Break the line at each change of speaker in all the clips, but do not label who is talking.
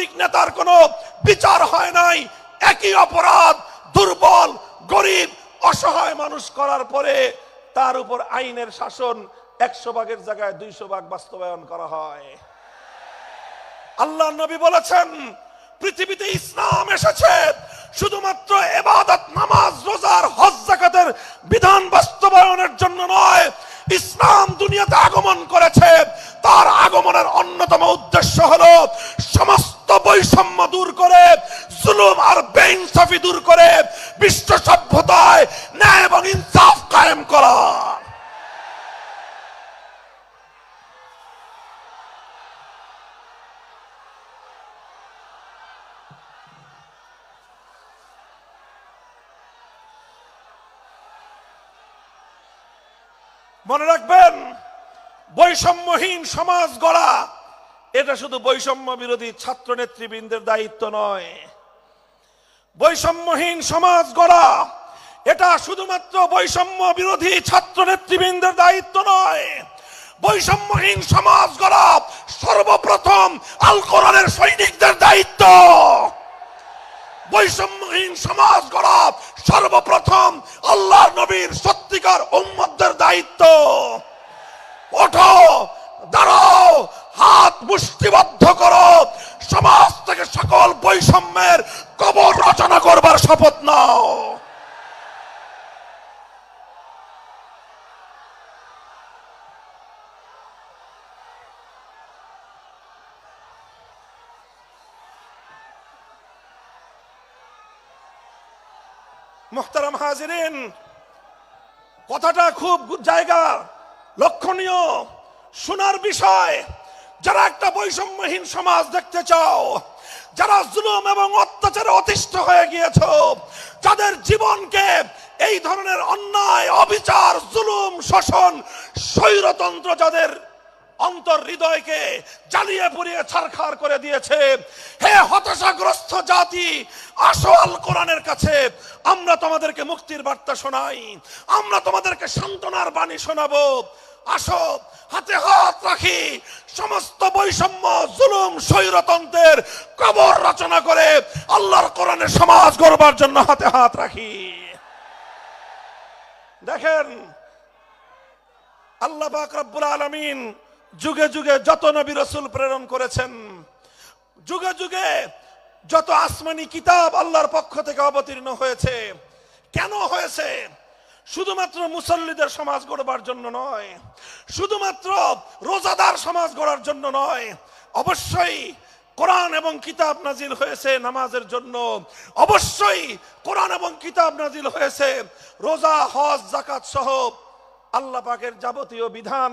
রাজনৈতিক নেতার কোনো বিচার হয় নাই। একই অপরাধ দুর্বল, গরিব, অসহায় মানুষ করার পরে তার উপর আইনের শাসন 100 ভাগের জায়গায় 200 ভাগ বাস্তবায়ন করা হয়। আল্লাহর নবী বলেছেন, পৃথিবীতে ইসলাম এসেছে শুধুমাত্র ইবাদত, নামাজ, রোজার, হজ, যাকাতের বিধান বাস্তবায়নের জন্য নয়। ইসলাম দুনিয়াতে আগমন করেছে, তার আগমনের অন্যতম উদ্দেশ্য হলো সমস্ত বৈষম্য দূর করে, জুলুম আর বেইনসাফি দূর করে বিশ্ব সভ্যতায় ন্যায় এবং ইনসাফ কায়েম করা। মনে রাখবেন, বৈষম্যহীন সমাজ গড়া এটা শুধু বৈষম্য বিরোধী ছাত্র নেতৃবৃন্দের দায়িত্ব নয়। বৈষম্যহীন সমাজ গড়া এটা শুধুমাত্র বৈষম্য বিরোধী ছাত্র নেতৃবৃন্দের দায়িত্ব নয়। বৈষম্যহীন সমাজ গড়া সর্বপ্রথম আল কোরআনের সৈনিকদের দায়িত্ব। বৈষম্যহীন সমাজ গড়া সর্বপ্রথম আল্লাহর নবীর সত্যিকার উম্মতদের দায়িত্ব। ওঠো, দাঁড়াও, হাত মুষ্টিবদ্ধ করো, সমাজ থেকে সকল বৈষম্যের কবর রচনা করবার শপথ নাও। মুহতারাম হাজিরিন, কথাটা খুব জায়গা লক্ষণীয়, শোনার বিষয়। যারা একটা বৈষম্যহীন সমাজ দেখতে চাও, যারা জুলুম এবং অত্যাচারে অতিষ্ঠ হয়ে গিয়েছো, যাদের জীবনকে এই ধরনের অন্যায়, অবিচার, জুলুম, শোষণ, স্বৈরতন্ত্র যাদের অন্তর হৃদয়কে জ্বালিয়ে পুড়িয়ে ছারখার করে দিয়েছে, হে হতাশাগ্রস্ত জাতি, আসো আল কোরআনের কাছে। আমরা তোমাদেরকে মুক্তির বার্তা শোনাই, আমরা তোমাদেরকে সান্ত্বনার বাণী শোনাবো। আসো, হাতে হাত রাখি, সমস্ত বৈষম্য, জুলুম, স্বৈরতন্ত্রের কবর রচনা করে আল্লাহর কোরআনের সমাজ গড়বার জন্য হাতে হাত রাখি। দেখেন, আল্লাহ পাক রব্বুল আলামিন যুগে যুগে যত নবী রাসূল প্রেরণ করেছেন, যুগে যুগে যত আসমানি কিতাব আল্লাহর পক্ষ থেকে অবতীর্ণ হয়েছে, কেন হয়েছে? শুধুমাত্র মুসল্লিদের সমাজ গড়বার জন্য নয়, শুধুমাত্র রোজাদার সমাজ গড়ার জন্য নয়। অবশ্যই কোরআন এবং কিতাব নাজিল হয়েছে নামাজের জন্য, অবশ্যই কোরআন এবং কিতাব নাজিল হয়েছে রোজা, হজ, যাকাত সহ আল্লাহ পাকের যাবতীয় বিধান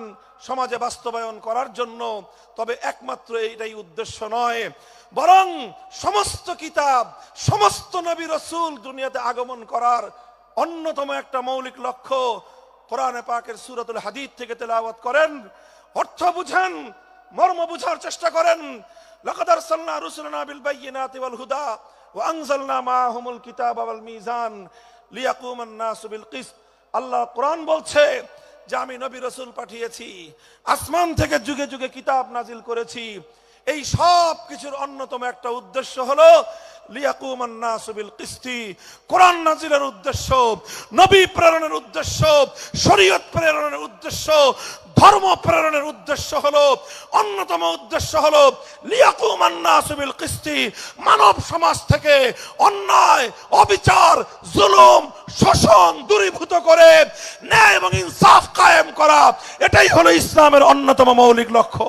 সমাজে বাস্তবায়ন করার জন্য। তবে একমাত্র এটাই উদ্দেশ্য নয়, বরং সমস্ত কিতাব, সমস্ত নবী রাসূল দুনিয়াতে আগমন করার অন্যতম একটা মৌলিক লক্ষ্য। কোরআনে পাকের সূরাতুল হাদীদ থেকে তেলাওয়াত করেন, অর্থ বুঝেন, মর্ম বুঝার চেষ্টা করেন। লাকাদ আরসালনা রুসুলানা বিল বায়িনাতি ওয়াল হুদা ওয়া আনজালনা মাআহুমুল কিতাবা ওয়াল মিজান লিয়াকুমান নাসু বিল কিসত। আল্লাহ কোরআন বলছে যে আমি নবী রাসূল পাঠিয়েছি, আসমান থেকে যুগে যুগে কিতাব নাজিল করেছি। এই সব কিছুর অন্যতম একটা উদ্দেশ্য হলো লিয়াকুমান নাসু বিল কিসতি। কোরআন নাজিলের উদ্দেশ্য, নবী প্রেরণের উদ্দেশ্য, শরীয়ত প্রেরণের উদ্দেশ্য, ধর্ম প্রেরণের উদ্দেশ্য হলো, অন্যতম উদ্দেশ্য হলো লিয়াকুমান নাসু বিল কিসতি। মানব সমাজ থেকে অন্যায়, অবিচার, জুলুম, শোষণ দূরীভূত করে ন্যায় এবং ইনসাফ কায়েম করা, এটাই হলো ইসলামের অন্যতম মৌলিক লক্ষ্য।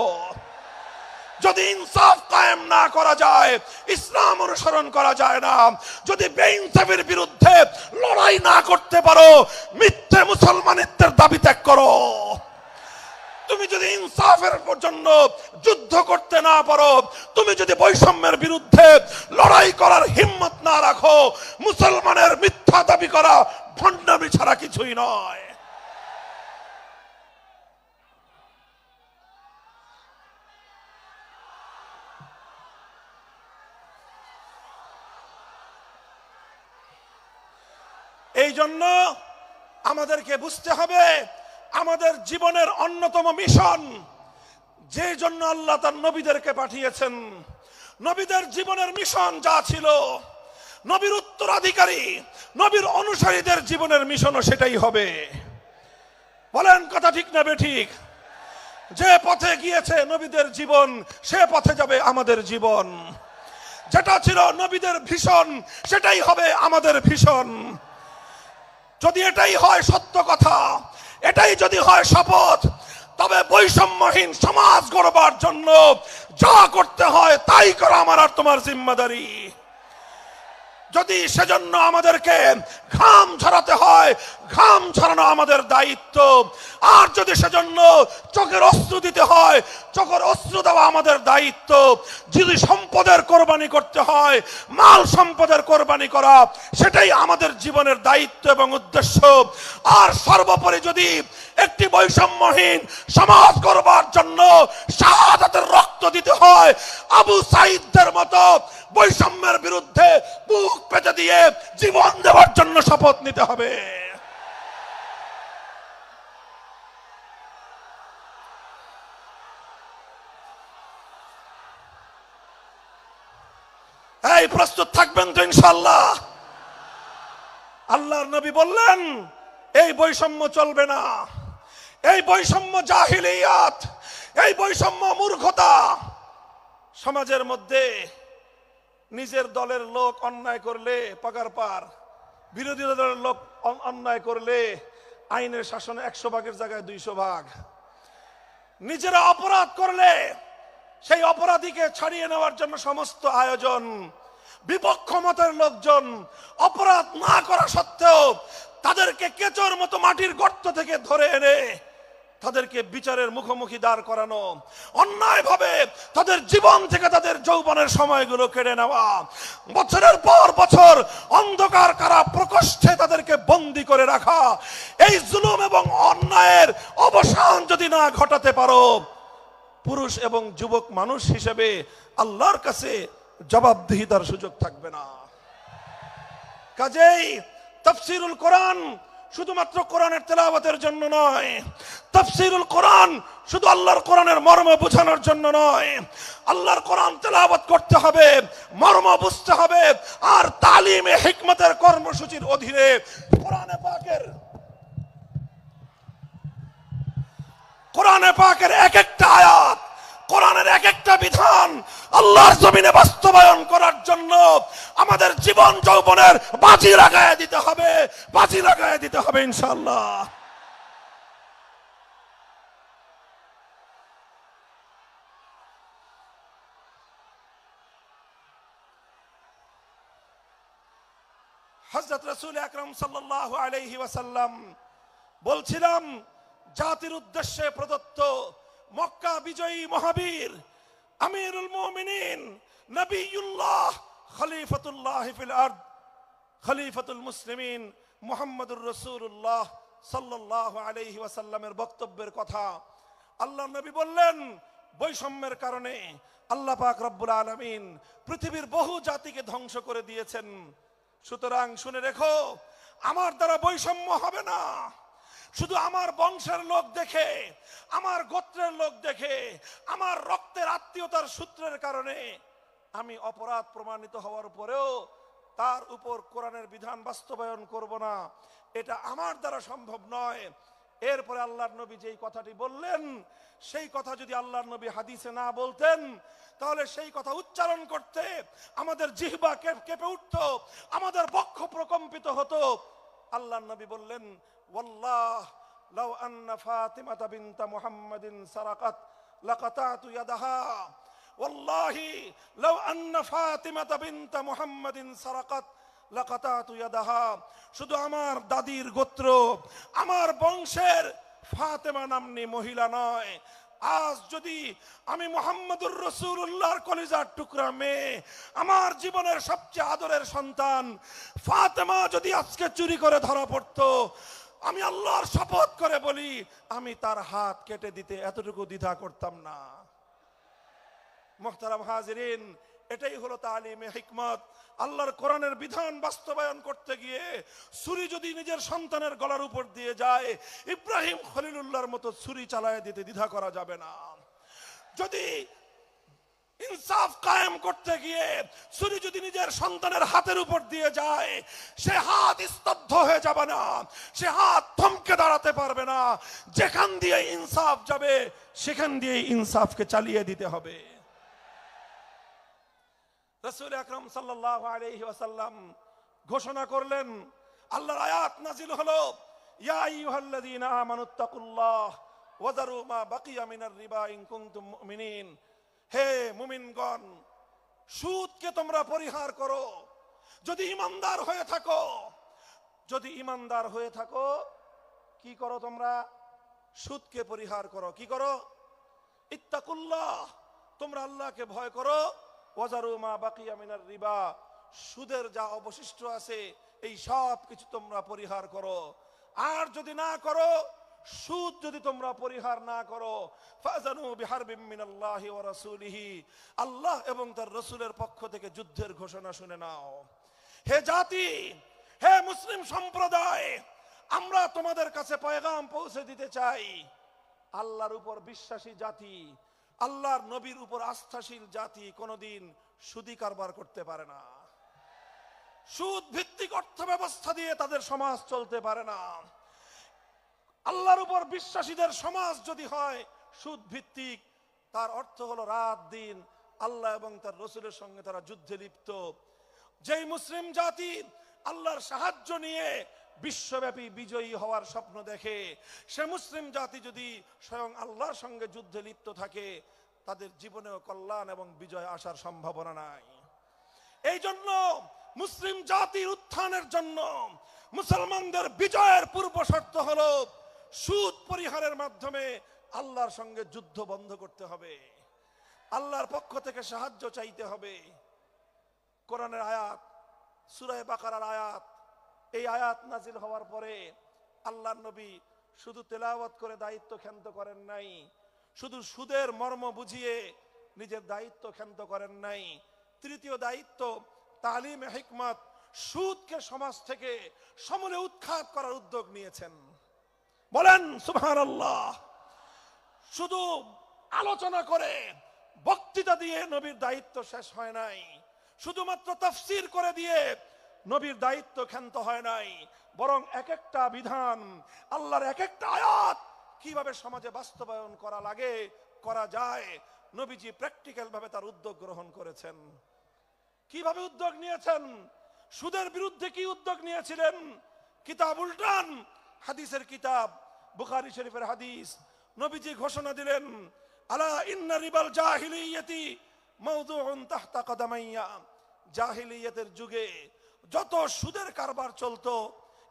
যদি ইনসাফ কায়েম না করা যায়, ইসলাম অনুসরণ করা যায় না। যদি বেইনসাফির বিরুদ্ধে লড়াই না করতে পারো, মিথ্যে মুসলমানিত্বের দাবি ত্যাগ করো। তুমি যদি ইনসাফের জন্য যুদ্ধ করতে না পারো, তুমি যদি বৈষম্যের বিরুদ্ধে লড়াই করার হিম্মত না রাখো, মুসলমানের মিথ্যা দাবি করা ভণ্ডামি ছাড়া কিছুই নয়। এই জন্য আমাদেরকে বুঝতে হবে, আমাদের জীবনের অন্যতম মিশন, যে জন্য আল্লাহ তার নবীদেরকে পাঠিয়েছেন, নবীদের জীবনের মিশন যা ছিল, নবীর উত্তরাধিকারী নবীর অনুসারীদের জীবনের মিশনও সেটাই হবে। বলেন কথা ঠিক না বেঠিক? যে পথে গিয়েছে নবীদের জীবন, সে পথে যাবে আমাদের জীবন। যেটা ছিল নবীদের ভীষণ, সেটাই হবে আমাদের ভীষণ। যদি এটাই হয় সত্য কথা, এটাই যদি হয় শপথ, তবে বৈষম্যহীন সমাজ গড়বার জন্য যা করতে হয় তাই করা আমার আর তোমার জিম্মাদারি। যদি সেজন্য আমাদেরকে ঘাম ঝরাতে হয়, ঘাম ঝরানো আমাদের দায়িত্ব। আর যদি সেজন্য চোখের অশ্রু দিতে হয়, চোখের অশ্রু দেওয়া আমাদের দায়িত্ব। যদি সম্পদের কোরবানি করতে হয়, মাল সম্পদের কোরবানি করা, সেটাই আমাদের জীবনের দায়িত্ব এবং উদ্দেশ্য। আর সর্বোপরি যদি একটি বৈষম্যহীন সমাজ গড়বার জন্য শাহাদাতের রক্ত দিতে হয়, আবু সাঈদদের মতো বৈষম্যের বিরুদ্ধে বুক পেতে দিয়ে জীবন দেওয়ার জন্য শপথ নিতে হবে। এই প্রস্তুত থাকবেন তো ইনশাআল্লাহ? আল্লাহর নবী বললেন এই বৈষম্য চলবে না, এই বৈষম্য জাহিলিয়াত, এই বৈষম্য মূর্খতা। সমাজের মধ্যে নিজের দলের লোক অন্যায় করলে পাগার পার, বিরোধী দলের লোক অন্যায় করলে আইনের শাসনে 100 ভাগের জায়গায় 200 ভাগ। নিজেরা অপরাধ করলে সেই অপরাধীকে ছাড়িয়ে নেওয়ার জন্য সমস্ত আয়োজন। বিপক্ষ মতের লোকজন অপরাধ না করা সত্ত্বেও তাদেরকে কেচোর মতো মাটির গর্ত থেকে ধরে এনে তাদেরকে বিচারের মুখোমুখি দাঁড় করানো, অন্যায় ভাবে তাদের জীবন থেকে তাদের যৌবনের সময়গুলো কেড়ে নেওয়া, বছরের পর বছর অন্ধকার কারা প্রকোষ্ঠে তাদেরকে বন্দী করে রাখা। এই জুলুম এবং অন্যায়ের অবসান যদি না ঘটাতে পারো, পুরুষ এবং যুবক মানুষ হিসেবে আল্লাহর কাছে জবাবদিহিতার সুযোগ থাকবে না। কাজেই তাফসীরুল কোরআন শুধুমাত্র কোরআনের তেলাওয়াতের জন্য নয়, তাফসীরুল কোরআন শুধু আল্লাহর কোরআনের মর্ম বোঝানোর জন্য নয়। আল্লাহর কোরআন তেলাওয়াত করতে হবে, মর্ম বুঝতে হবে, আর তালিমে হিকমতের কর্মসূচির অধীনে কোরআনে পাকের এক একটা আয়াত, কোরআনের এক একটা বিধান আল্লাহর জমিনে বাস্তবায়ন করার জন্য আমাদের জীবন যৌবনের বাজি লাগায় দিতে হবে, বাজি লাগায় দিতে হবে ইনশাআল্লাহ। হযরত রাসূল আকরাম সাল্লাল্লাহু আলাইহি ওয়াসাল্লাম বলছিলাম, জাতির উদ্দেশ্যে প্রদত্ত মক্কা বিজয়ী মহাবীর আমিরুল মুমিনিন নবিয়ুল্লাহ খলিফাতুল্লাহ ফিল আরদ খলিফাতুল মুসলিমিন মুহাম্মদুর রাসূলুল্লাহ সাল্লাল্লাহু আলাইহি ওয়াসাল্লামের বক্তব্যের কথা। আল্লাহ নবী বললেন, বৈষম্যের কারণে আল্লাহ পাক রব্বুল আলামিন পৃথিবীর বহু জাতিকে ধ্বংস করে দিয়েছেন। সুতরাং শুনে রেখো, আমার দ্বারা বৈষম্য হবে না। শুধু আমার বংশের লোক দেখে, আমার গোত্রের লোক দেখে, আমার রক্তের আত্মীয়তার সূত্রের কারণে আমি অপরাধ প্রমাণিত হওয়ার পরেও তার উপর কোরআনের বিধান বাস্তবায়ন করব না, এটা আমার দ্বারা সম্ভব নয়। এরপরে আল্লাহর নবী যেই কথাটি বললেন, সেই কথা যদি আল্লাহর নবী হাদিসে না বলতেন, তাহলে সেই কথা উচ্চারণ করতে আমাদের জিহ্বা কেঁপে উঠত, আমাদের বক্ষ প্রকম্পিত হতো। আল্লাহর নবী বললেন, ওয়াল্লাহ লাউ আন্না ফাতিমাতা বিনতা মুহাম্মাদিন সারাকাত লাকাতাতু ইয়াদাহা, ওয়াল্লাহি লাউ আন্না ফাতিমাতা বিনতা মুহাম্মাদিন সারাকাত লাকাতাতু ইয়াদাহা। শুধু আমার দাদির গোত্র, আমার বংশের ফাতেমা নামনি মহিলা নয়, আজ যদি আমি মুহাম্মদুর রাসূলুল্লাহর কলিজার টুকরা মেয়ে, আমার জীবনের সবচেয়ে আদরের সন্তান ফাতেমা যদি আজকে চুরি করে ধরা পড়তো, আমি আল্লাহর শপথ করে বলি, আমি তার হাত কেটে দিতে এতটুকু দ্বিধা করতাম না। মুহতারাম হাজিরিন, এটাই হলো তালিমে হিকমত। আল্লাহর কোরআনের বিধান বাস্তবায়ন করতে গিয়ে ছুরি যদি নিজের সন্তানের গলার উপর দিয়ে যায়, ইব্রাহিম খলিলুল্লাহর মতো ছুরি চালায় দিতে দ্বিধা করা যাবে না। যদি ইনসাফ কায়েম করতে গিয়ে ছুরি যদি নিজের সন্তানের হাতের উপর দিয়ে যায়, সে হাত স্তব্ধ হয়ে যাবে না, সে হাত থমকে দাঁড়াতে পারবে না। যেখান দিয়ে ইনসাফ যাবে সেখান দিয়ে ইনসাফকে চালিয়ে দিতে হবে। রাসূল আকরাম সাল্লাল্লাহু আলাইহি ওয়াসাল্লাম ঘোষণা করলেন, আল্লাহর আয়াত নাজিল হলো, ইয়া আইয়ুহাল্লাযীনা আমানুত্তাকুল্লাহ ওয়া যারু মা বাকিয়া মিনার রিবা ইন কুনতুম মুমিনিন। হে মুমিনগণ, সুদকে তোমরা পরিহার করো যদি ঈমানদার হয়ে থাকো। যদি ঈমানদার হয়ে থাকো কি করো তোমরা? সুদকে পরিহার করো। কি করো? ইত্তাকুল্লাহ, তোমরা আল্লাহকে ভয় করো। ওয়াজারু মা বাকিয়া মিনার রিবা, সুদের যা অবশিষ্ট আছে এই সব কিছু তোমরা পরিহার করো। আর যদি না করো, সুদ যদি তোমরা পরিহার না করো, ফাজানু বিহারবিম মিনাল্লাহি ওয়া রাসূলিহি, আল্লাহ এবং তার রাসূলের পক্ষ থেকে যুদ্ধের ঘোষণা শুনে নাও। হে জাতি, হে মুসলিম সম্প্রদায়, আমরা তোমাদের কাছে পয়গাম পৌঁছে দিতে চাই, আল্লাহর উপর বিশ্বাসী জাতি, আল্লাহর নবীর উপর আস্থাশীল জাতি কোনোদিন সুদি কারবার করতে পারে না। সুদ ভিত্তিক অর্থ ব্যবস্থা দিয়ে তাদের সমাজ চলতে পারে না। আল্লাহর উপর বিশ্বাসীদের সমাজ যদি হয় সুদ ভিত্তিক, তার অর্থ হলো রাত দিন আল্লাহ এবং তার রাসূলের সঙ্গে তারা যুদ্ধে লিপ্ত। যেই মুসলিম জাতি আল্লাহর সাহায্য নিয়ে বিশ্বব্যাপী বিজয়ী হওয়ার স্বপ্ন দেখে, সে মুসলিম জাতি যদি স্বয়ং আল্লাহর সঙ্গে যুদ্ধে লিপ্ত থাকে, তাদের জীবনেও কল্যাণ এবং বিজয় আসার সম্ভাবনা নাই। এই জন্য মুসলিম জাতির উত্থানের জন্য মুসলমানদের বিজয়ের পূর্ব শর্ত হলো সুদ পরিহারের মাধ্যমে আল্লাহর সঙ্গে যুদ্ধ বন্ধ করতে হবে, আল্লাহর পক্ষ থেকে সাহায্য চাইতে হবে। কোরআনের আয়াত, সূরা বাকারার আয়াত, এই আয়াত নাজিল হওয়ার পরে আল্লাহর নবী শুধু তেলাওয়াত করে দায়িত্ব ক্ষান্ত করেন নাই, শুধু সুদের মর্ম বুঝিয়ে নিজের দায়িত্ব ক্ষান্ত করেন নাই। তৃতীয় দায়িত্ব তালিমে হিকমত, সুদকে সমাজ থেকে সমূলে উৎখাত করার উদ্যোগ নিয়েছেন। বলেন সুবহানাল্লাহ। শুধু আলোচনা করে বক্তৃতা দিয়ে নবীর দায়িত্ব শেষ হয় নাই, শুধুমাত্র তাফসীর করে দিয়ে নবীর দায়িত্ব ক্ষান্ত হয় নাই, বরং এক একটা বিধান, আল্লাহর এক একটা আয়াত কিভাবে সমাজে বাস্তবায়ন করা লাগে, করা যায়, নবীজি প্র্যাকটিক্যাল ভাবে তার উদ্যোগ গ্রহণ করেছেন। কিভাবে উদ্যোগ নিয়েছেন? সুদের বিরুদ্ধে কি উদ্যোগ নিয়েছিলেন? কিতাব উল্টান, হাদিসের কিতাব, বুখারী শরীফের হাদিস, নবীজি ঘোষণা দিলেন, আলা ইন্না রিবাল জাহিলিয়াতি মাওদুউন তাহতা কদামাইয়া। জাহিলিয়াতের যুগে যত সুদের কারবার চলতো,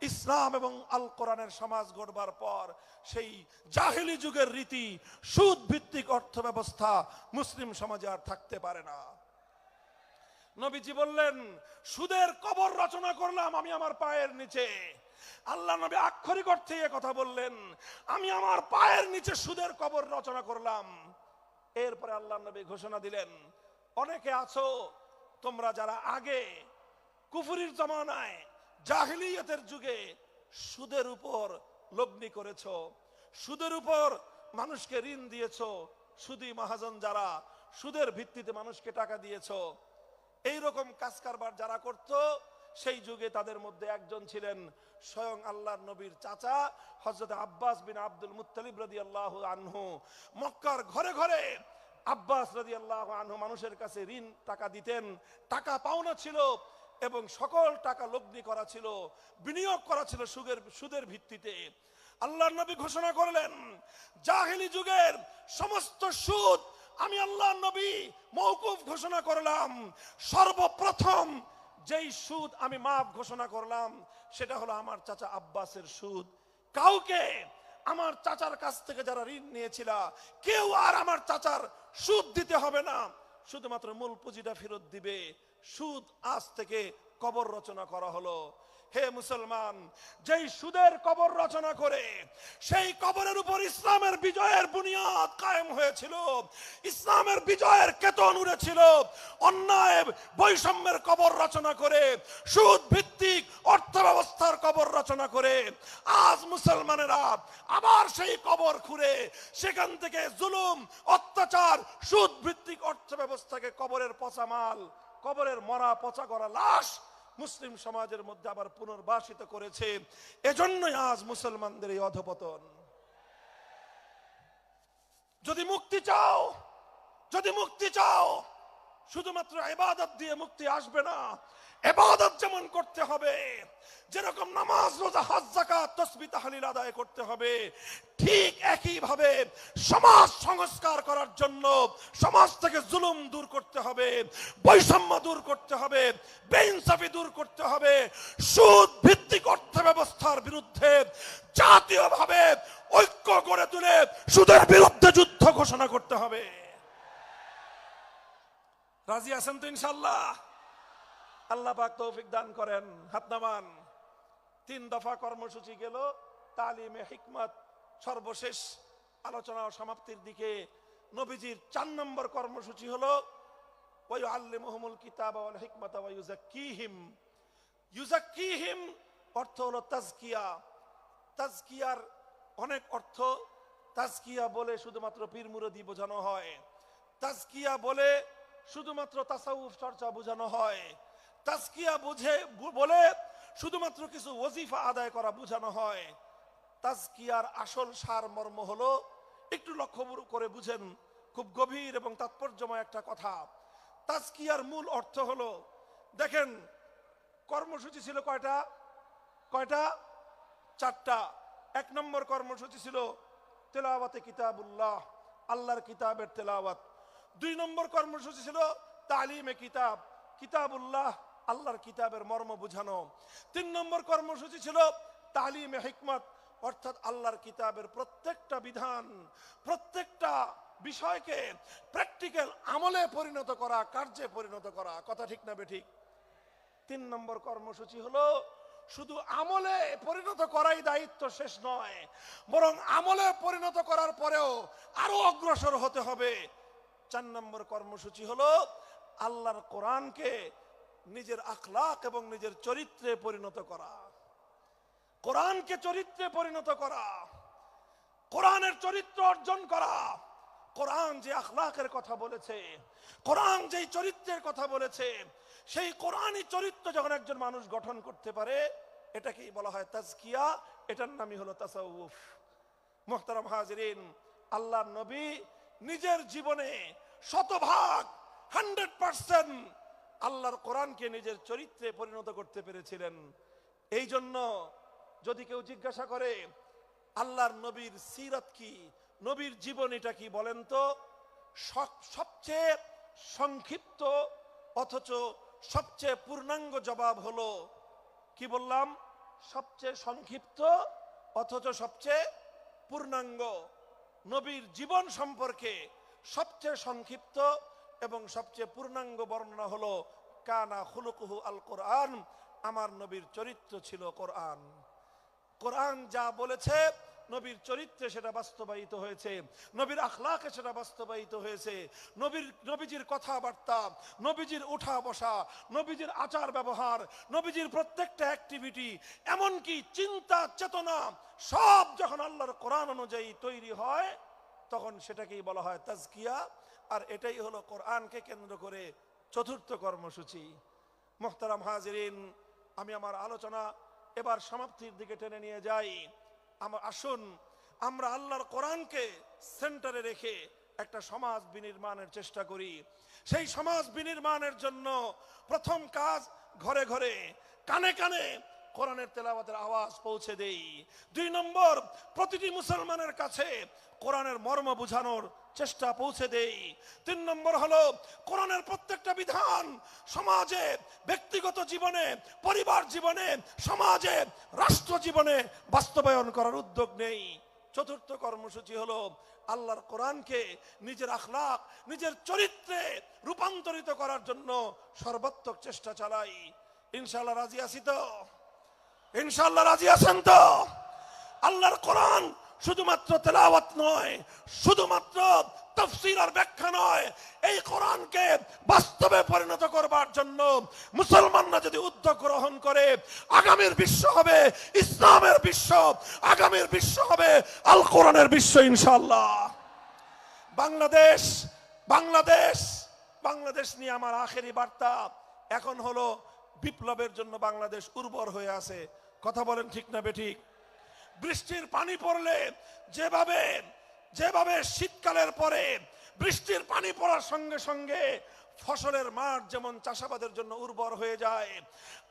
ইসলাম এবং আল কোরআনের সমাজ গড়বার পর সেই জাহিলি যুগের রীতি, সুদ ভিত্তিক অর্থ ব্যবস্থা মুসলিম সমাজে আর থাকতে পারে না। নবীজি বললেন, সুদের কবর রচনা করলাম আমি আমার পায়ের নিচে। আল্লাহ নবী আক্ষরিক অর্থে এ কথা বললেন, আমি আমার পায়ের নিচে সুদের কবর রচনা করলাম। এরপরে আল্লাহ নবী ঘোষণা দিলেন, অনেকে আছো তোমরা যারা আগে কুফরির জমানায় জাহিলিয়াতের যুগে সুদের উপর লগ্নি করেছো, সুদের উপর মানুষকে ঋণ দিয়েছো, সুদী মহাজন যারা সুদের ভিত্তিতে মানুষকে টাকা দিয়েছো, এইরকম কাজ কারবার যারা করত, সেই যুগে তাদের মধ্যে একজন ছিলেন স্বয়ং আল্লাহর নবীর চাচা হযরত আব্বাস বিন আব্দুল মুত্তালিব রাদিয়াল্লাহু আনহু। মক্কার ঘরে ঘরে আব্বাস রাদিয়াল্লাহু আনহু মানুষের কাছে ঋণ টাকা দিতেন, টাকা পাওনা ছিল এবং সকল টাকা লগ্নি করা ছিল, বিনিয়োগ করা ছিল সুদের ভিত্তিতে। আল্লাহর নবী ঘোষণা করলেন, জাহেলি যুগের সমস্ত সুদ আমি আল্লাহর নবী মওকুফ ঘোষণা করলাম। সর্বপ্রথম যেই সুদ আমি মাফ ঘোষণা করলাম সেটা হলো আমার চাচা আব্বাসের সুদ। কাউকে আমার চাচার কাছ থেকে যারা ঋণ নিয়েছিল, কেউ আর আমার চাচার সুদ দিতে হবে না, শুধুমাত্র মূল পুঁজিটা ফেরত দিবে। সুদ আজ থেকে কবর রচনা করা হলো। হে মুসলমান, যেই সুদের কবর রচনা করে সেই কবরের উপর ইসলামের বিজয়ের বুনিয়াদ কায়েম হয়েছিল, ইসলামের বিজয়ের কেতন উড়েছিল, অন্যায় বৈষম্যের কবর রচনা করে, সুদ ভিত্তিক অর্থ ব্যবস্থার কবর রচনা করে আজ মুসলমানেরা আবার সেই কবর খুঁড়ে সেখান থেকে জুলুম, অত্যাচার, সুদ ভিত্তিক অর্থ ব্যবস্থাকে কবরের পচা মাল, কবরের মরা পচা গড়া লাশ মুসলিম সমাজের মধ্যে আবার পুনর্বাসিত করেছে। এজন্যই আজ মুসলমানদের এই অধপতন। যদি মুক্তি চাও, যদি মুক্তি চাও, শুধুমাত্র ইবাদত দিয়ে মুক্তি আসবে না। ইবাদত যেমন করতে হবে, যেরকম নামাজ, রোজা, হজ, যাকাত, তাসবিহ, তাহলিল আদায় করতে হবে, ঠিক একই ভাবে সমাজ সংস্কার করার জন্য সমাজ থেকে জুলুম দূর করতে হবে, বৈষম্য দূর করতে হবে, বেইনসাফি দূর করতে হবে, সুদ ভিত্তিক অর্থ ব্যবস্থার বিরুদ্ধে জাতীয়ভাবে ঐক্য গড়ে তুলে সুদের বিরুদ্ধে যুদ্ধ ঘোষণা করতে হবে। রাজি আছেন তো ইনশাআল্লাহ? আল্লাহ পাক তৌফিক দান করেন। হাত নামান। 3 দফা কর্মসূচি গেল, তালিমে হিকমত সর্বশেষ আলোচনা ও সমাপ্তির দিকে। নবীজির 4 নম্বর কর্মসূচি হলো ওয়ায়ুআল্লিমুহুমুল কিতাবা ওয়াল হিকমাতা ওয়া ইউযাক্কিহিম। ইউযাক্কিহিম অর্থ হলো তাজকিয়া। তাজকিয়ার অনেক অর্থ। তাজকিয়া বলে শুধুমাত্র পীর মুরিদি বোঝানো হয়, তাজকিয়া বলে শুধুমাত্র তাসাউফ চর্চা বোঝানো হয়, তাজকিয়া বলে শুধুমাত্র কিছু ওজিফা আদায় করা বোঝানো হয়। তাজকিয়ার আসল সার মর্ম হলো, একটু লক্ষ্য করে বুঝেন, খুব গভীর এবং তাৎপর্যময় একটা কথা। তাজকিয়ার মূল অর্থ হলো, দেখেন কর্মসূচি ছিল কয়টা? 4টা। 1 নম্বর কর্মসূচি ছিল তেলাওয়াতে কিতাবুল্লাহ, আল্লাহর কিতাবের তেলাওয়াত। 2 নম্বর কর্মসূচি ছিল তালিমে কিতাব, কিতাবুল্লাহ, আল্লাহর কিতাবের মর্ম বুঝানো। 3 নম্বর কর্মসূচি ছিল তালিমে হিকমত, অর্থাৎ আল্লাহর কিতাবের প্রত্যেকটা বিধান, প্রত্যেকটা বিষয়কে প্র্যাকটিক্যাল আমলে পরিণত করা, কার্যে পরিণত করা। কথা ঠিক না বেঠিক? 3 নম্বর কর্মসূচি হলো শুধু আমলে পরিণত করাই দায়িত্ব শেষ নয়, বরং আমলে পরিণত করার পরেও আরো অগ্রসর হতে হবে। 4 নম্বর কর্মসূচি হলো আল্লাহর কোরআনকে নিজের আখলাক এবং নিজের চরিত্রে পরিণত করা। কোরআনকে চরিত্রে পরিণত করা, কোরআনের চরিত্র অর্জন করা। কোরআন যে আখলাকের কথা বলেছে, কোরআন যেই চরিত্রের কথা বলেছে, সেই কোরআনই চরিত্র যখন একজন মানুষ গঠন করতে পারে, এটাকেই বলা হয় তাজকিয়া। এটার নামই হলো তাসাউফ। মুহতারাম হাজিরিন, আল্লাহর নবী নিজের জীবনে 100% 100% আল্লাহর কোরআনকে নিজের চরিত্রে পরিণত করতে পেরেছিলেন। এই জন্য যদি কেউ জিজ্ঞাসা করে আল্লাহর নবীর সিরাত কি, নবীর জীবনীটা কি, বলেন তো? সবচেয়ে সংক্ষিপ্ত অথচ সবচেয়ে পূর্ণাঙ্গ জবাব হলো, কি বললাম? সবচেয়ে সংক্ষিপ্ত অথচ সবচেয়ে পূর্ণাঙ্গ। নবীর জীবন সম্পর্কে সবচেয়ে সংক্ষিপ্ত এবং সবচেয়ে পূর্ণাঙ্গ বর্ণনা হলো কানা খুলুকুহু আল কোরআন, আমার নবীর চরিত্র ছিল কোরআন। কোরআন যা বলেছে নবীর চরিত্রে সেটা বাস্তবায়িত হয়েছে, নবীর আখলাকে সেটা বাস্তবায়িত হয়েছে। নবীজির কথাবার্তা, নবীজির উঠা বসা, নবীজির আচার ব্যবহার, নবীজির প্রত্যেকটা অ্যাক্টিভিটি, এমনকি চিন্তা চেতনা, সব যখন আল্লাহর কোরআন অনুযায়ী তৈরি হয়, তখন সেটাকেই বলা হয় তাজকিয়া। আর এটাই হলো কোরআনকে কেন্দ্র করে 4র্থ কর্মসূচি। মুহতারাম হাজিরিন, আমি আমার আলোচনা এবার সমাপ্তির দিকে টেনে নিয়ে যাই। আসুন আমরা আল্লাহর কোরআনকে সেন্টারে রেখে একটা সমাজ বিনির্মাণের চেষ্টা করি। সেই সমাজ বিনির্মাণের জন্য প্রথম কাজ, ঘরে ঘরে, কানে কানে কোরআনের তেলাওয়াতের আওয়াজ পৌঁছে দেই। 2 নম্বর, প্রতিটি মুসলমানের কাছে কোরআনের মর্ম বোঝানোর চেষ্টা পৌঁছে দেই। 3 নম্বর হলো কোরআনের প্রত্যেকটা বিধান সমাজে, ব্যক্তিগত জীবনে, পরিবার জীবনে, সমাজে, রাষ্ট্র জীবনে বাস্তবায়ন করার উদ্যোগ নেই। 4র্থ কর্মসূচি হলো আল্লাহর কোরআনকে নিজের আখলাক, নিজের চরিত্রে রূপান্তরিত করার জন্য সর্বাত্মক চেষ্টা চালাই। ইনশাআল্লাহ রাজি আছি তো? ইনশাআল্লাহ রাজি আছেন তো? আল্লাহর কোরআন শুধুমাত্র তেলাওয়াত নয়, শুধুমাত্র তাফসীর আর ব্যাখ্যা নয়, এই কোরআনকে বাস্তবে পরিণত করবার জন্য মুসলমানরা যদি উদ্যোগ গ্রহণ করে, আগামীর বিশ্ব হবে ইসলামের বিশ্ব, আগামীর বিশ্ব হবে আল কোরআনের বিশ্ব ইনশাআল্লাহ। বাংলাদেশ বাংলাদেশ বাংলাদেশ নিয়ে আমার আখেরি বার্তা এখন হলো, বিপ্লবের জন্য বাংলাদেশ উর্বর হয়ে আছে। কথা বলেন ঠিক না বেঠিক? বৃষ্টির পানি পড়লে যেভাবে যেভাবে শীতকালের পরে বৃষ্টির পানি পড়ার সঙ্গে সঙ্গে ফসলের মাঠ যেমন চাষাবাদের জন্য উর্বর হয়ে যায়,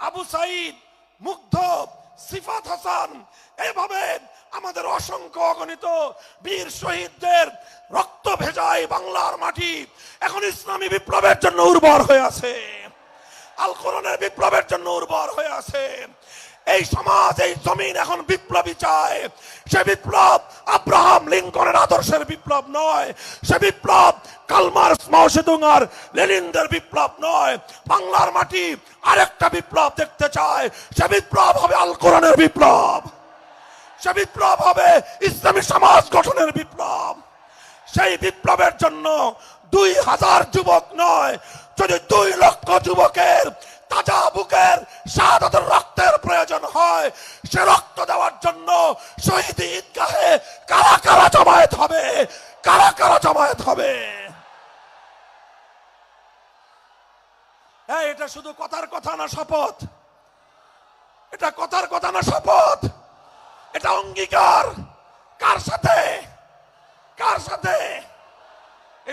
আবু সাইদ, মুগ্ধ, সিফাত হাসান, এভাবে আমাদের অসংখ্য অগণিত বীর শহীদদের রক্ত ভেজায় বাংলার মাটি এখন ইসলামী বিপ্লবের জন্য উর্বর হয়ে আছে, আল কোরআনের বিপ্লবের জন্য উর্বর হয়ে আছে। এই সমাজ, এই জমিন এখন বিপ্লবী চায়। সে বিপ্লব আব্রাহাম লিঙ্কনের আদর্শের বিপ্লব নয়, সে বিপ্লব কার্ল মার্কস, মাও সেতুং আর লেনিনদের বিপ্লব নয়। বাংলার মাটি আরেকটা বিপ্লব দেখতে চায়, সে বিপ্লব হবে আল কোরআনের বিপ্লব, সে বিপ্লব হবে ইসলামী সমাজ গঠনের বিপ্লব। সেই বিপ্লবের জন্য 2000 যুবক নয়, যদি 2 লক্ষ যুবকের তাজা বুকের শাহাদাতের রক্তের প্রয়োজন হয়, সে রক্ত দেওয়ার জন্য শহীদ ঈদগাহে কারা কারা জমায়েত হবে, কারা কারা জমায়েত হবে। এটা শুধু কথার কথা না শপথ, এটা কথার কথা না শপথ, এটা অঙ্গীকার। কার সাথে? কার সাথে?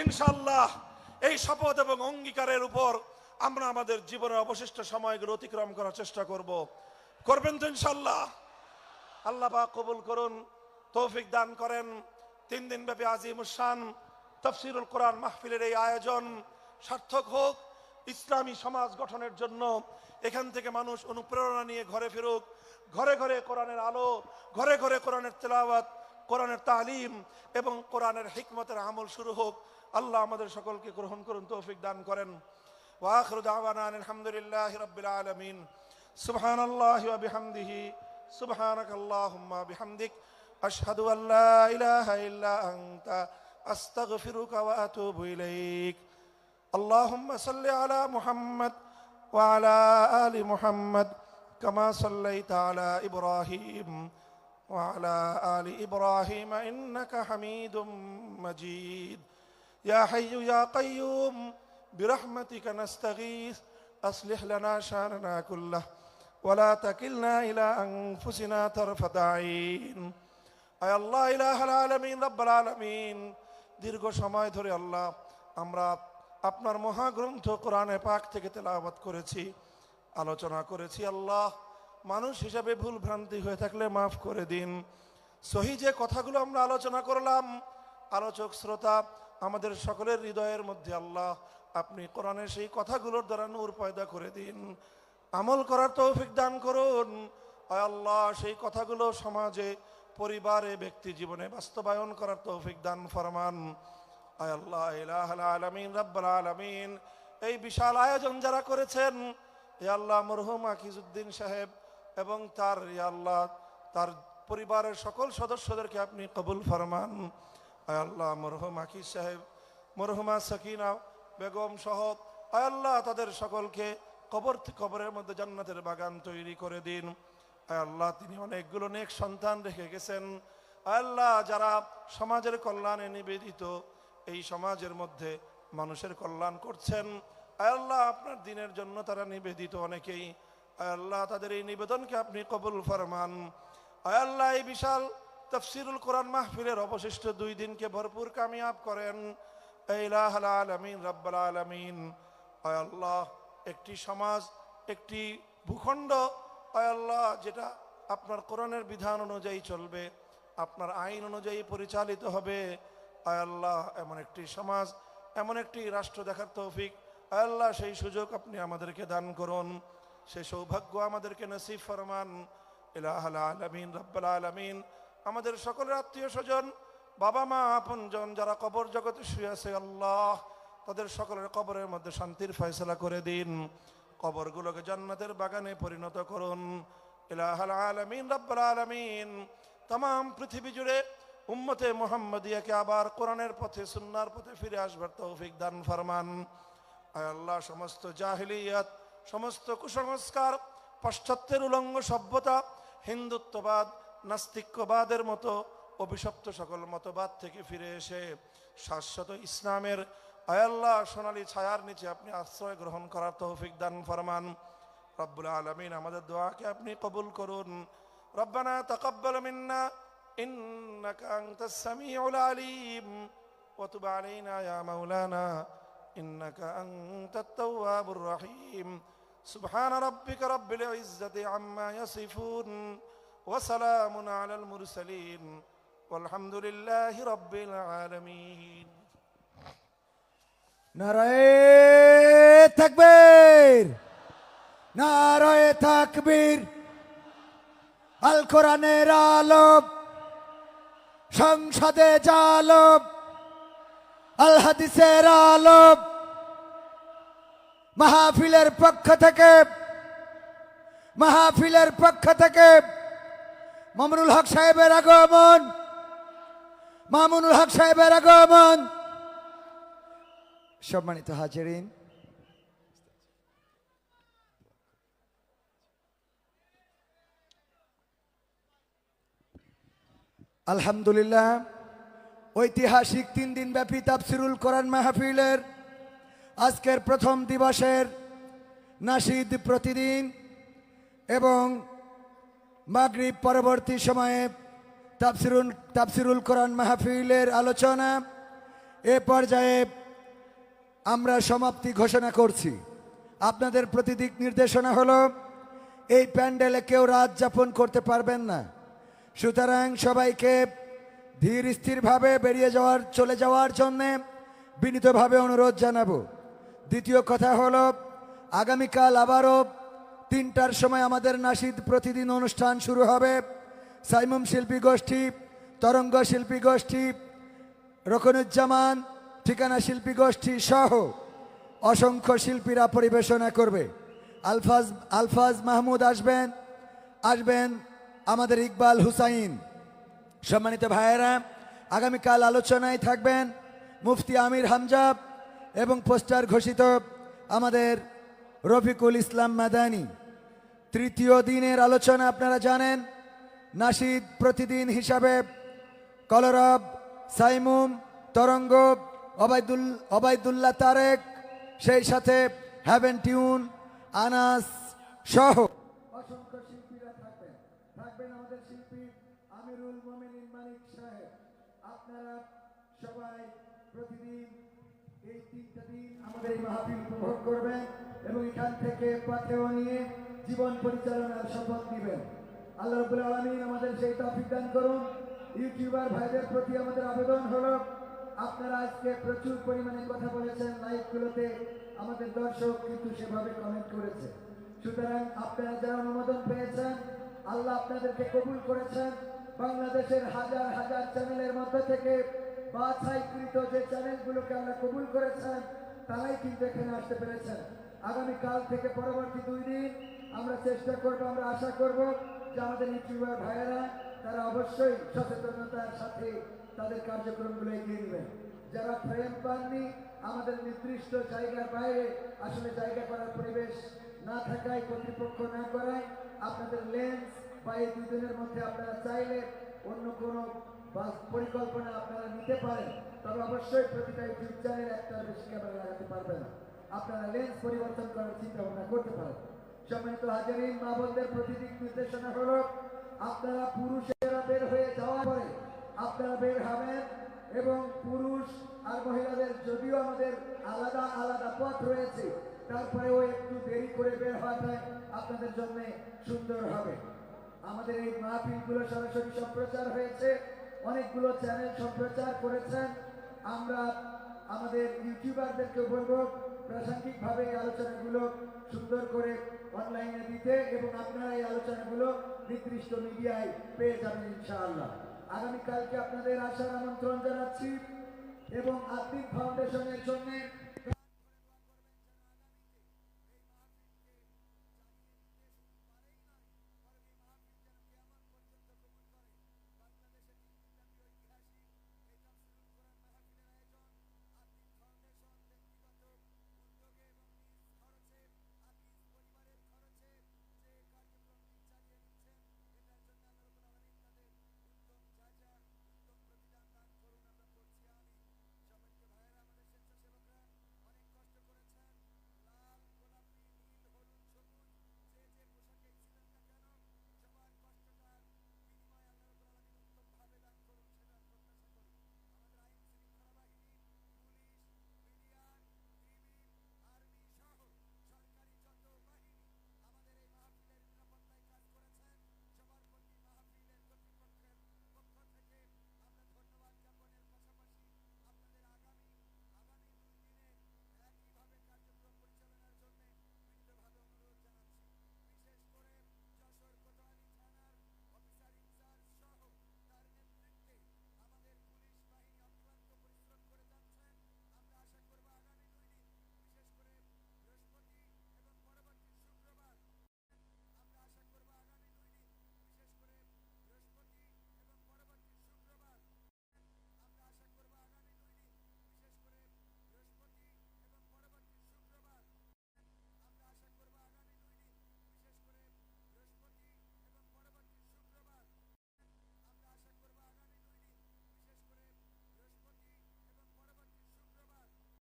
ইনশাআল্লাহ এই শপথ এবং অঙ্গীকারের উপর আমরা আমাদের জীবনের অবশিষ্ট সময়গুলো অতিক্রম করার চেষ্টা করব। করবেন তো ইনশাআল্লাহ? আল্লাহ পাক কবুল করুন, তৌফিক দান করেন। 3 দিন ব্যাপী আজিমুস শান তাফসীরুল কোরআন মাহফিলের এই আয়োজন সার্থক হোক, ইসলামী সমাজ গঠনের জন্য এখান থেকে মানুষ অনুপ্রেরণা নিয়ে ঘরে ফিরুক, ঘরে ঘরে কোরআনের আলো, ঘরে ঘরে কোরআনের তেলাওয়াত, কোরআনের তালিম এবং কোরআনের হিকমতের আমল শুরু হোক। আল্লাহ আমাদের সকলকে গ্রহণ করুন, তৌফিক দান করেন। ওয়া আখিরু দাওয়ানা আলহামদুলিল্লাহি রাব্বিল আলামিন। সুবহানাল্লাহি ওয়া বিহামদিহি, সুবহানাকাল্লাহুম্মা বিহামদিক, আশহাদু আল্লা ইলাহা ইল্লা আনতা, আস্তাগফিরুকা ওয়া আতুবু ইলাইক। আল্লাহুম্মা সাল্লি আলা মুহাম্মাদ ওয়া আলা আলি মুহাম্মাদ কামা সাল্লাইতা আলা ইব্রাহিম ওয়া আলা আলি ইব্রাহিম ইন্নাকা হামিদুম মাজিদ। ইয়া হাইয়্যু ইয়া কাইয়্যুম برحمتك نستغيث أصلح لنا شأننا كله ولا تكلنا إلى أنفسنا طرفة عين। আয় আল্লাহ ইলাহাল আলামিন, রব্বুল আলামিন, দীর্ঘ সময় ধরে আল্লাহ আমরা আপনার মহাগ্রন্থ কোরআনে পাক থেকে তেলাওয়াত করেছি, আলোচনা করেছি। আল্লাহ মানুষ হিসাবে ভুল ভ্রান্তি হয়ে থাকলে মাফ করে দিন। সহি যে কথাগুলো আমরা আলোচনা করলাম, আলোচক শ্রোতা আমাদের সকলের হৃদয়ের মধ্যে আল্লাহ আপনি কোরআনের সেই কথাগুলোর দ্বারা নূর পয়দা করে দিন, আমল করার তৌফিক দান করুন। আয় আল্লাহ সেই কথাগুলো সমাজে, পরিবারে, ব্যক্তি জীবনে বাস্তবায়ন করার তৌফিক দান ফরমান। আয় আল্লাহ ইলাহাল আলামিন, রব্বুল আলামিন, এই বিশাল আয়োজন যারা করেছেন, হে আল্লাহ মরহুম আকিজউদ্দিন সাহেব এবং তার ইয়া আল্লাহ তার পরিবারের সকল সদস্যদেরকে আপনি কবুল ফরমান। আয় আল্লাহ মরহুম আকিজ সাহেব, মরহুমা সাকিনা বেগম সহ আয় আল্লাহ তাদের সকলকে কবরের মধ্যে জান্নাতের বাগান তৈরি করে দিন। আয় আল্লাহ তিনি অনেকগুলো নেক সন্তান রেখে গেছেন। আয় আল্লাহ যারা সমাজের কল্যাণে নিবেদিত, এই সমাজের মধ্যে মানুষের কল্যাণ করছেন, আয় আল্লাহ আপনার দিনের জন্য তারা নিবেদিত অনেকেই। আয় আল্লাহ তাদের এই নিবেদনকে আপনি কবুল ফরমান। আয় আল্লাহ এই বিশাল তাফসীরুল কোরআন মাহফিলের অবশিষ্ট 2 দিনকে ভরপুর কামিয়াব করেন। ইলাহাল আলামিন, রব্বুল আলামিন, আয় আল্লাহ একটি সমাজ, একটি ভূখণ্ড, আয় আল্লাহ যেটা আপনার কোরআনের বিধান অনুযায়ী চলবে, আপনার আইন অনুযায়ী পরিচালিত হবে, আয় আল্লাহ এমন একটি সমাজ, এমন একটি রাষ্ট্র দেখার তৌফিক আয় আল্লাহ সেই সুযোগ আপনি আমাদেরকে দান করুন, সেই সৌভাগ্য আমাদেরকে নসিব ফরমান। ইলাহাল আলামিন, রব্বুল আলামিন, আমাদের সকলের আত্মীয় স্বজন, বাবা মা, আপনজন যারা কবর জগতে শুয়ে আছে, আল্লাহ তাদের সকলের কবরের মধ্যে শান্তির ফয়সালা করে দিন, কবরগুলোকে জান্নাতের বাগানে পরিণত করুন। ইলাহাল আলামিন রব্বুল আলামিন तमाम পৃথিবী জুড়ে উম্মতে মুহাম্মাদিয়াকে আবার কোরআনের পথে সুন্নাহর পথে ফিরে আসবার তৌফিক দান ফরমান। আয় আল্লাহ, সমস্ত জাহিলিয়াত, সমস্ত কুসংস্কার, পাশ্চাত্যের উলঙ্গ সভ্যতা, হিন্দুত্ববাদ, নাস্তিক্যবাদের মতো অভিশপ্ত সকল মতবাদ থেকে ফিরে এসে শাশ্বত ইসলামের আয় আল্লাহ সোনালী ছায়ার নিচে আপনি আশ্রয় গ্রহণ করার তৌফিক দান ফরমান। রব্বুল আলামিন আমাদের দোয়াকে আপনি কবুল করুন। রব্বানা তাকাব্বাল মিন্না ইন্নাকা আনতাস সামিউল আলিম ওয়া তুব আলাইনা ইয়া মাওলানা ইন্নাকা আনতাত তাওয়াবুর রহিম। সুবহানা রাব্বিকা রাব্বিল ইজ্জাতি আম্মা ইয়াসিফুন ওয়া সালামুন আলাল মুরসালিন ওয়ালহামদুলিল্লাহি রাব্বিল আলামিন।
নারায়ে তাকবীর, নারায়ে তাকবীর। আল কোরআনের আলো সংসদে জালো, আল হাদিসের আলো মাহফিলের পক্ষ থেকে মামুনুল হক সাহেবের আগমন। সম্মানিত হাজিরিন, আলহামদুলিল্লাহ, ঐতিহাসিক 3 দিন ব্যাপী তাফসিরুল কোরআন মাহফিলের আজকের প্রথম দিবসের নাশিদ প্রতিদিন এবং মাগরিব পরবর্তী সময়ে তাফসিরুল কোরআন মাহফিলের আলোচনা এ পর্যায়ে আমরা সমাপ্তি ঘোষণা করছি। আপনাদের প্রতি দিক নির্দেশনা হলো, এই প্যান্ডেলে কেউ রাত যাপন করতে পারবেন না। সুতরাং সবাইকে ধীর স্থিরভাবে চলে যাওয়ার জন্যে বিনীতভাবে অনুরোধ জানাবো। দ্বিতীয় কথা হলো, আগামীকাল আবারও 3টার সময় আমাদের নাশিদ প্রতিদিন অনুষ্ঠান শুরু হবে। সাইমুম শিল্পী গোষ্ঠী, তরঙ্গ শিল্পী গোষ্ঠী, রকনুজ্জামান ঠিকানা শিল্পী গোষ্ঠী সহ অসংখ্য শিল্পীরা পরিবেশনা করবে। আলফাজ মাহমুদ আসবেন আমাদের ইকবাল হুসাইন। সম্মানিত ভাইয়েরা, আগামীকাল আলোচনায় থাকবেন মুফতি আমির হামজা এবং পোস্টার ঘোষিত আমাদের রফিকুল ইসলাম মাদানী। তৃতীয় দিনের আলোচনা আপনারা জানেন, নাশিদ প্রতিদিন হিসাবে কলরব, সাইমুম, তরঙ্গ, অবায়দুল্লাহ তারেক, সেই সাথে হ্যাভেন টিউন, আনাস সহ অসংখ্য শিল্পীরা থাকবেন আমাদের শিল্পী আমিরুল মোমিনিন মানিক সাহেব। আপনারা সবাই প্রতিদিন এই 3টা দিন আমাদের এই মাহফিল উপভোগ করবেন এবং এখান থেকে পাথেয় নিয়ে জীবন পরিচালনার শপথ নেবেন। আল্লাহ রাব্বুল আলামিন আমাদের সেই তৌফিক দান করুন। ইউটিউবার ভাইদের প্রতি আমাদের আবেদন হলো, আপনারা আজকে প্রচুর পরিমাণে কথা বলেছেন লাইভগুলোতে, আমাদের দর্শক কিন্তু সেভাবে কমেন্ট করেছে। সুতরাং আপনারা যারা অনুমোদন পেয়েছেন, আল্লাহ আপনাদেরকে কবুল করেছেন। বাংলাদেশের হাজার হাজার চ্যানেলের মধ্যে থেকে বাছাইকৃত যে চ্যানেলগুলোকে আল্লাহ কবুল করেছেন, তারাই কিন্তু এখানে আসতে পেরেছেন। আগামীকাল থেকে পরবর্তী 2 দিন আমরা চেষ্টা করব, আমরা আশা করব যে আমাদের ইউটিউবার ভাইয়েরা তারা অবশ্যই সচেতনতার সাথে তাদের কার্যক্রমগুলো এগিয়ে নেবেন। যারা ফ্রেম পাননি, আমাদের নির্দিষ্ট জায়গার বাইরে আসলে জায়গা করার পরিবেশ না থাকায়, কর্তৃপক্ষ না করায়, আপনাদের লেন্স বা এই 2 দিনের মধ্যে আপনারা চাইলে অন্য কোনো পরিকল্পনা আপনারা নিতে পারেন। তবে অবশ্যই প্রতিটা ইউটিউব চ্যানেল একটা বেশি ক্যামেরা লাগাতে পারবে না। আপনারা লেন্স পরিবর্তন করার চিন্তা ভাবনা করতে পারেন। সম্মানিত হাজিরিন, মা বোনদের প্রতিদিক নির্দেশনা হলো, আপনারা পুরুষেরা বের হয়ে যাওয়ার পরে আপনারা বের হবেন এবং পুরুষ আর মহিলাদের যদিও আমাদের আলাদা আলাদা পথ রয়েছে, তারপরেও একটু দেরি করে বের হওয়াটাই আপনাদের জন্য সুন্দর হবে। আমাদের এই মাহফিলগুলো সরাসরি সম্প্রচার হয়েছে, অনেকগুলো চ্যানেল সম্প্রচার করেছেন। আমরা আমাদের ইউটিউবারদেরকে বলবো প্রাসঙ্গিকভাবে এই আলোচনাগুলো সুন্দর করে অনলাইনে দিতে, এবং আপনারা এই আলোচনাগুলো নির্দিষ্ট মিডিয়ায় পেয়ে যাবেন ইনশাআল্লাহ। আগামীকালকে আপনাদের আসার আমন্ত্রণ জানাচ্ছি এবং আত্মিক ফাউন্ডেশনের জন্য